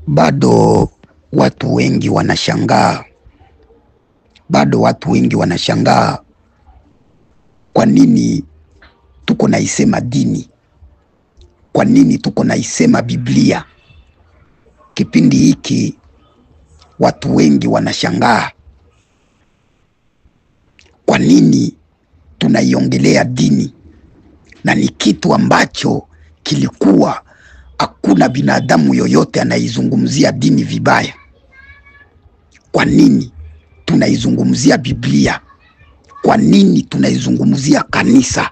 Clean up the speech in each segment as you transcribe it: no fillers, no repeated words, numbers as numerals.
Bado watu wengi wanashangaa, kwa nini tuko naisema dini, kwa nini tuko naisema Biblia. Kipindi hiki watu wengi wanashangaa kwa nini tunaiongelea dini, na ni kitu ambacho kilikuwa hakuna binadamu yoyote anaizungumzia dini vibaya. Kwa nini tunaizungumzia Biblia? Kwa nini tunaizungumzia kanisa?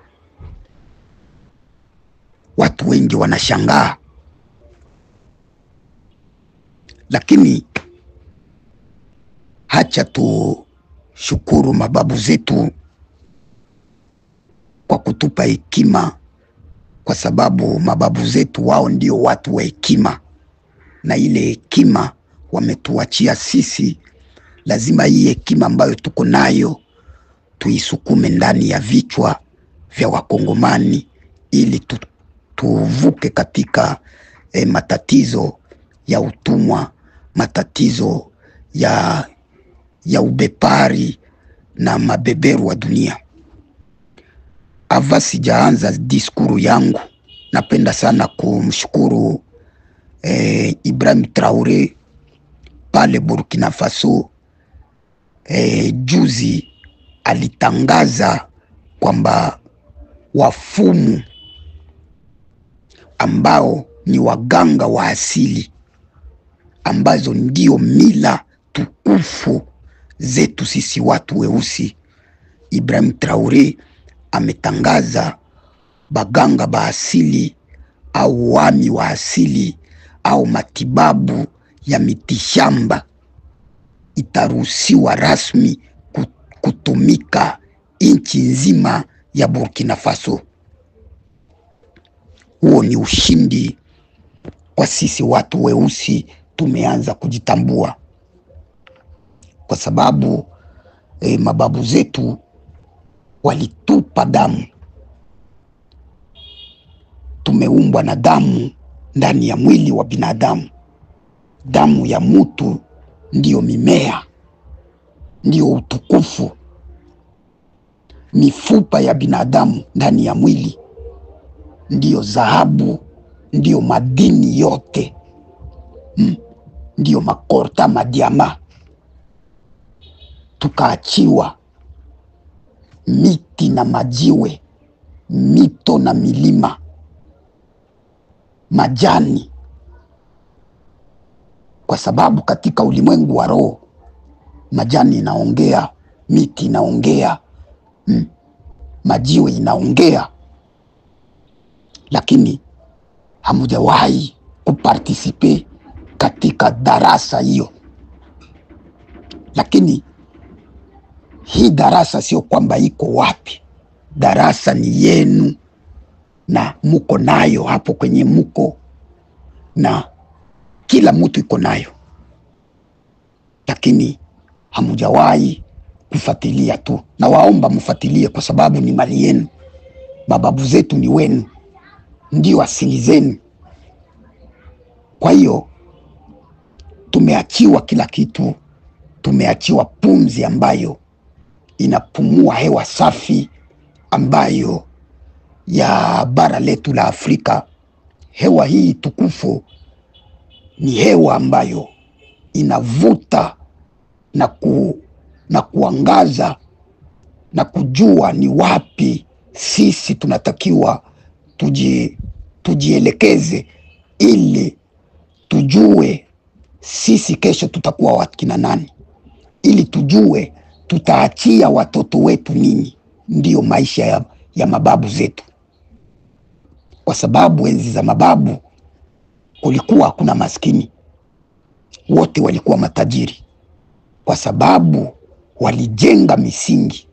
Watu wengi wanashangaa, lakini hacha tushukuru mababu zetu kwa kutupa hekima, kwa sababu mababu zetu wao ndio watu wa hekima, na ile hekima wametuachia sisi. Lazima hii hekima ambayo tuko nayo tuisukume ndani ya vichwa vya Wakongomani ili tuvuke katika matatizo ya utumwa, matatizo ya ubepari na mabeberu wa dunia. Ava sijaanza diskuru yangu, napenda sana kumshukuru Ibrahim Traore pale Burkina Faso. Juzi alitangaza kwamba wafumu ambao ni waganga wa asili, ambazo ndio mila tukufu zetu sisi watu weusi, Ibrahim Traore ametangaza baganga ba asili au wami wa asili au matibabu ya mitishamba itaruhusiwa rasmi kutumika nchi nzima ya Burkina Faso. Huo ni ushindi kwa sisi watu weusi. Tumeanza kujitambua kwa sababu mababu zetu walitupa damu. Tumeumbwa na damu ndani ya mwili wa binadamu. Damu ya mtu ndio mimea, ndio utukufu. Mifupa ya binadamu ndani ya mwili ndio dhahabu, ndio madini yote, ndio makorta, madiama. Tukaachiwa miti na majiwe, mito na milima, majani, kwa sababu katika ulimwengu wa roho majani inaongea, miti inaongea, majiwe inaongea, lakini hamujawahi kupartisipe katika darasa hiyo. Lakini hii darasa sio kwamba iko wapi. Darasa ni yenu na muko nayo hapo kwenye muko, na kila mtu iko nayo, lakini hamujawahi kufuatilia tu. Na waomba mfuatilie, kwa sababu ni mali yenu. Mababu zetu ni wenu, ndio asili zenu. Kwa hiyo tumeachiwa kila kitu. Tumeachiwa pumzi ambayo inapumua hewa safi, ambayo ya bara letu la Afrika. Hewa hii tukufu ni hewa ambayo inavuta na kuangaza na kujua ni wapi sisi tunatakiwa tujielekeze, ili tujue sisi kesho tutakuwa wakina nani, ili tujue tutaachia watoto wetu nini. Ndiyo maisha ya mababu zetu, kwa sababu enzi za mababu kulikuwa hakuna maskini, wote walikuwa matajiri, kwa sababu walijenga misingi.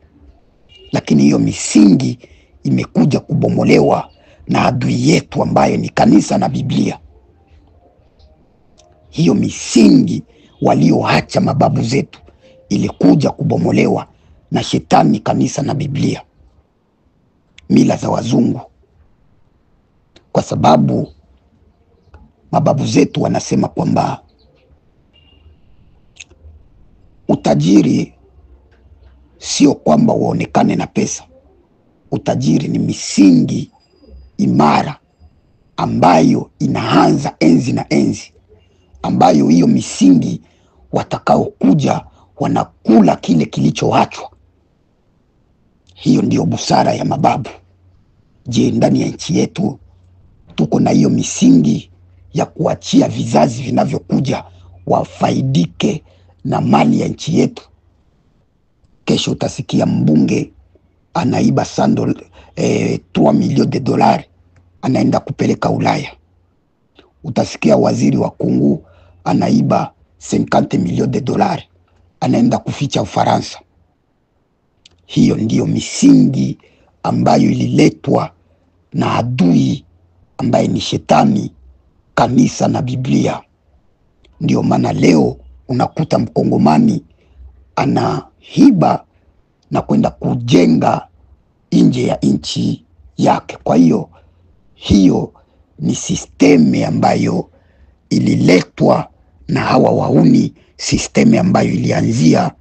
Lakini hiyo misingi imekuja kubomolewa na adui yetu ambaye ni kanisa na Biblia. Hiyo misingi walioacha mababu zetu ilikuja kubomolewa na shetani, kanisa na Biblia, mila za wazungu. Kwa sababu mababu zetu wanasema kwamba Utajiri sio kwamba uonekane na pesa. Utajiri ni misingi imara ambayo inaanza enzi na enzi, ambayo hiyo misingi watakaokuja wanakula kile kilichoachwa. Hiyo ndiyo busara ya mababu. Je, ndani ya nchi yetu tuko na hiyo misingi ya kuachia vizazi vinavyokuja wafaidike na mali ya nchi yetu? Kesho utasikia mbunge anaiba sando 3 milioni de dolari anaenda kupeleka Ulaya. Utasikia waziri wa kungu anaiba 50 milioni de dolari anaenda kuficha Ufaransa. Hiyo ndiyo misingi ambayo ililetwa na adui ambaye ni shetani, kanisa na Biblia. Ndio maana leo unakuta mkongomani anahiba na kwenda kujenga nje ya nchi yake. Kwa hiyo ni sisteme ambayo ililetwa na hawa wauni, sisteme ambayo ilianzia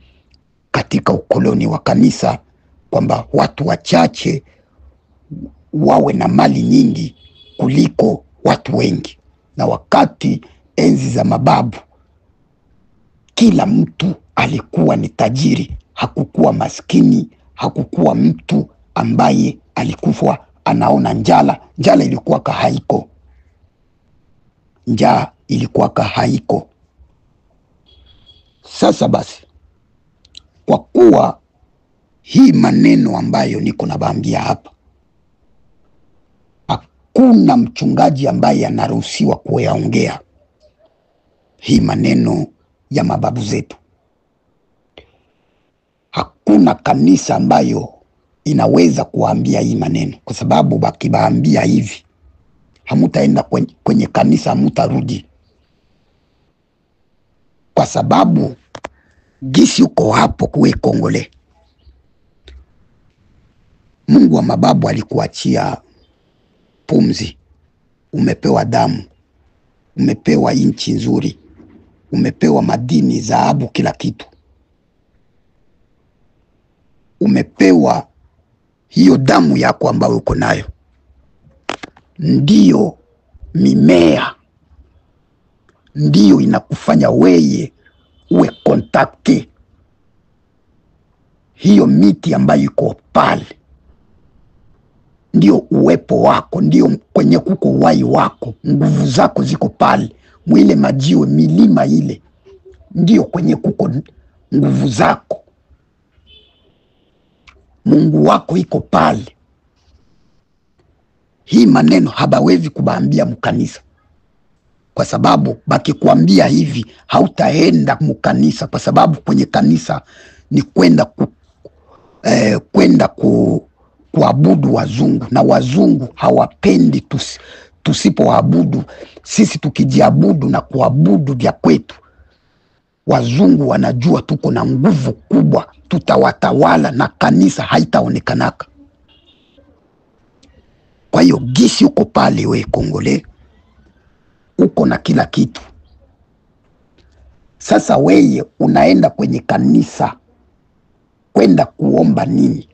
katika ukoloni wa kanisa, kwamba watu wachache wawe na mali nyingi kuliko watu wengi. Na wakati enzi za mababu kila mtu alikuwa ni tajiri, hakukuwa maskini, hakukuwa mtu ambaye alikufa anaona njala. Njala ilikuwa haiko. Njaa ilikuwa haiko. Sasa basi, kwa kuwa hii maneno ambayo niko nabaambia hapa, hakuna mchungaji ambaye anaruhusiwa kuyaongea hii maneno ya mababu zetu. Hakuna kanisa ambayo inaweza kuambia hii maneno, kwa sababu bakibaambia hivi hamutaenda kwenye kanisa, hamutarudi. Kwa sababu gisi uko hapo kuwe Kongole, Mungu wa mababu alikuachia pumzi, umepewa damu, umepewa nchi nzuri, umepewa madini, dhahabu, kila kitu. Umepewa hiyo damu yako ambayo uko nayo, ndiyo mimea, ndiyo inakufanya weye uwe kontakte hiyo miti ambayo iko pale. Ndiyo uwepo wako, ndiyo kwenye kuko wai wako, nguvu zako ziko pale mwile majiwe, milima ile, ndiyo kwenye kuko nguvu zako. Mungu wako iko pale. Hii maneno habawezi kubaambia mkanisa, kwa sababu bakikuambia hivi hautaenda mkanisa, kwa sababu kwenye kanisa ni kwenda kuabudu wazungu, na wazungu hawapendi tusipoabudu. Sisi tukijiabudu na kuabudu vya kwetu, wazungu wanajua tuko na nguvu kubwa, tutawatawala na kanisa haitaonekanaka. Kwa hiyo gisi uko pale we Kongole, uko na kila kitu. Sasa weye unaenda kwenye kanisa kwenda kuomba nini?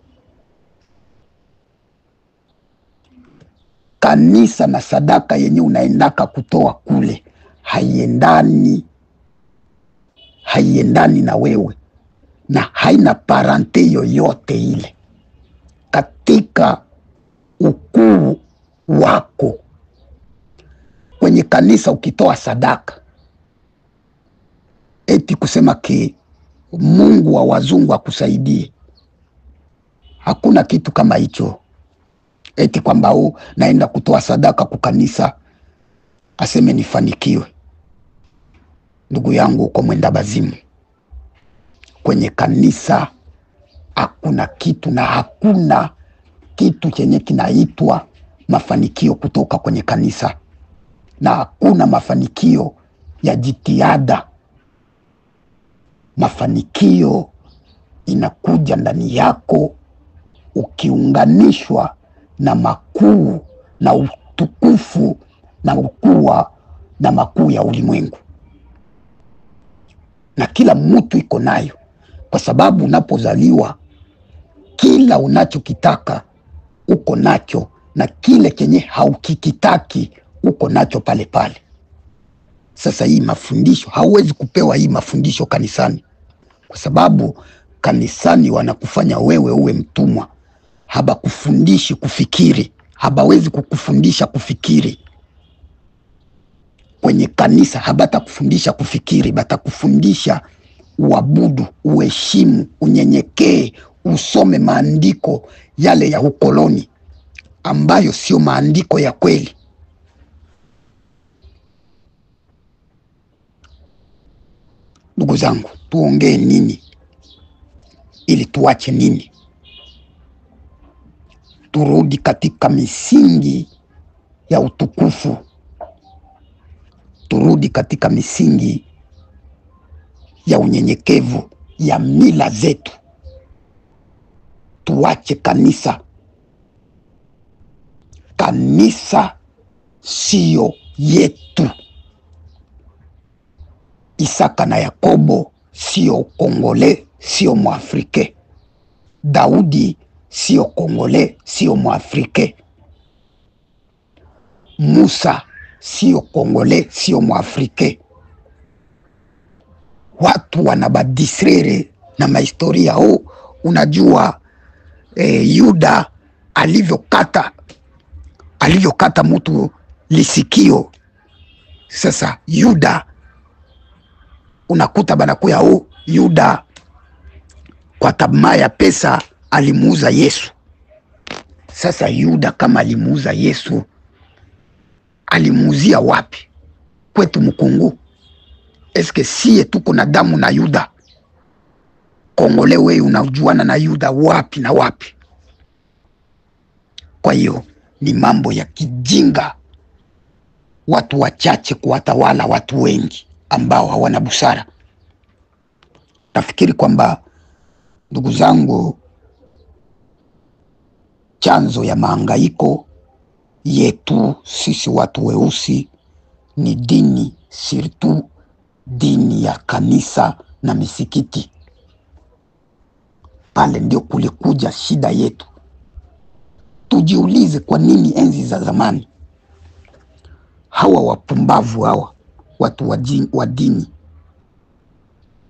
Kanisa na sadaka yenye unaendaka kutoa kule haiendani na wewe, na haina parante yoyote ile katika ukuu wako. Kwenye kanisa ukitoa sadaka, eti kusema ki Mungu wa wazungu akusaidie, hakuna kitu kama hicho. Eti kwamba naenda kutoa sadaka kwa kanisa aseme nifanikiwe. Ndugu yangu, uko mwenda bazimu. Kwenye kanisa hakuna kitu, na hakuna kitu chenye kinaitwa mafanikio kutoka kwenye kanisa, na hakuna mafanikio ya jitihada. Mafanikio inakuja ndani yako ukiunganishwa na makuu na utukufu na ukuu na makuu ya ulimwengu, na kila mtu iko nayo. kwa sababu unapozaliwa kila unachokitaka uko nacho, na kile kenye haukikitaki uko nacho pale pale. Sasa hii mafundisho hauwezi kupewa hii mafundisho kanisani, kwa sababu kanisani wanakufanya wewe uwe mtumwa. Habakufundishi kufikiri, habawezi kukufundisha kufikiri. Kwenye kanisa habata kufundisha kufikiri, batakufundisha uabudu, uheshimu, unyenyekee, usome maandiko yale ya ukoloni ambayo sio maandiko ya kweli. Ndugu zangu, tuongee nini ili tuache nini? Turudi katika misingi ya utukufu, turudi katika misingi ya unyenyekevu, ya mila zetu. Tuache kanisa. Kanisa sio yetu. Isaka na Yakobo sio Kongole, sio Mwafrike. Daudi sio Kongole, sio Mwafrike. Musa sio Kongole, sio Mwafrike. Watu wanabadisrere na mahistoria. Unajua Yuda alivyokata mtu lisikio. Sasa Yuda unakuta banakuya Yuda kwa tamaa ya pesa alimuuza Yesu. Sasa Yuda kama alimuuza Yesu, alimuuzia wapi? Kwetu Mkungu? Eske siye tuko na damu na Yuda? Kongole wewe unajuana na Yuda wapi na wapi? Kwa hiyo ni mambo ya kijinga, watu wachache kuwatawala watu wengi ambao hawana busara. Nafikiri kwamba, ndugu zangu, chanzo ya mahangaiko yetu sisi watu weusi ni dini, sirtu dini ya kanisa na misikiti. Pale ndio kulikuja shida yetu. Tujiulize kwa nini enzi za zamani hawa wapumbavu, hawa watu wa dini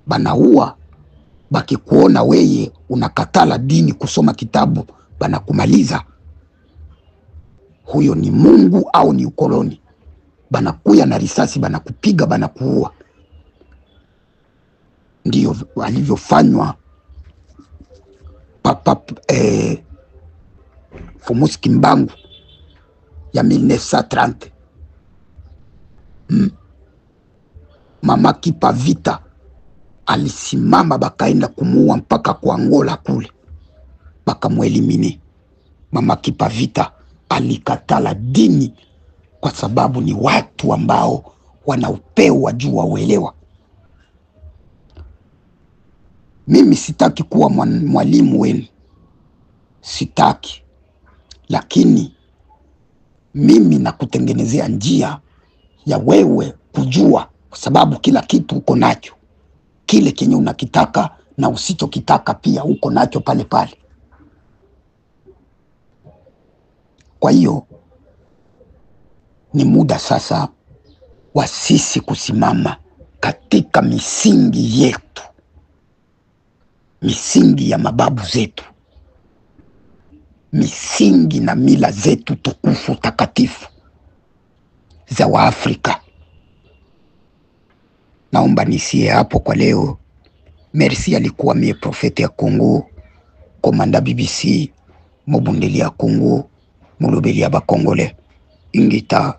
banaua, bakikuona weye unakatala dini, kusoma kitabu, banakumaliza. Huyo ni Mungu au ni ukoloni? Banakuya na risasi, banakupiga, banakuua. Ndio walivyofanywa Papa Fomus Kimbangu ya 1930. Mama Kipa Vita alisimama, bakaenda kumuua mpaka kwa Angola kule, bakamwelimine. Mama Kipa Vita alikatala dini kwa sababu ni watu ambao wana upeo wa juu wa uelewa. Mimi sitaki kuwa mwalimu wenu, sitaki, lakini mimi nakutengenezea njia ya wewe kujua, kwa sababu kila kitu uko nacho. Kile kenye unakitaka na usichokitaka pia uko nacho pale pale. Kwa hiyo ni muda sasa wa sisi kusimama katika misingi yetu, misingi ya mababu zetu, misingi na mila zetu tukufu takatifu za Waafrika. Naomba nisie hapo kwa leo. Merci, alikuwa mie Profete ya Kongo, komanda BBC, mobundeli ya Kongo, mulubeli ya Bakongole. Ingita.